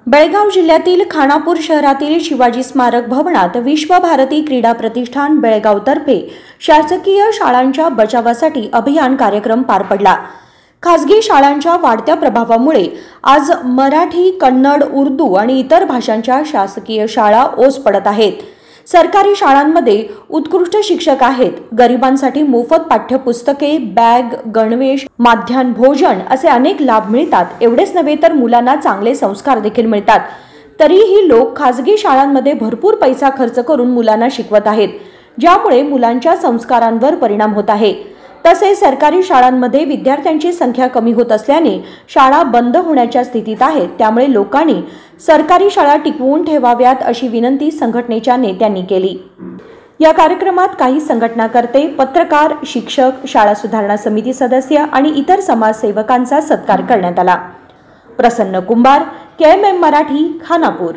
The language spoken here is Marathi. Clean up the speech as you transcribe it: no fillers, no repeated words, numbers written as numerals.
बेळगाव जिल्ह्यातील खानापूर शहरातील शिवाजी स्मारक भवनात विश्वभारती क्रीडा प्रतिष्ठान बेळगावतर्फे शासकीय शाळांच्या बचावासाठी अभियान कार्यक्रम पार पडला। खासगी शाळांच्या वाढत्या प्रभावामुळे आज मराठी, कन्नड, उर्दू आणि इतर भाषांच्या शासकीय शाळा ओस पडत आहेत। सरकारी शाळांमध्ये उत्कृष्ट शिक्षक आहेत, गरिबांसाठी मोफत पाठ्यपुस्तके, बॅग, गणवेश, माध्यान्ह भोजन असे अनेक लाभ मिळतात। एवढेच नव्हे तर मुलांना चांगले संस्कार देखील मिळतात। तरीही लोक खासगी शाळांमध्ये भरपूर पैसा खर्च करून मुलांना शिकवत आहेत, ज्यामुळे मुलांच्या संस्कारांवर परिणाम होत आहे। तसेच सरकारी शाळांमध्ये विद्यार्थ्यांची संख्या कमी होत असल्याने शाळा बंद होण्याच्या स्थितीत आहेत। त्यामुळे लोकांनी सरकारी शाळा टिकवून ठेवाव्यात अशी विनंती संघटनेच्या नेत्यांनी केली। या कार्यक्रमात काही संघटनाकर्ते, पत्रकार, शिक्षक, शाळा सुधारणा समिती सदस्य आणि इतर समाजसेवकांचा सत्कार करण्यात आला। प्रसन्न कुंभार, KMM मराठी, खानापूर।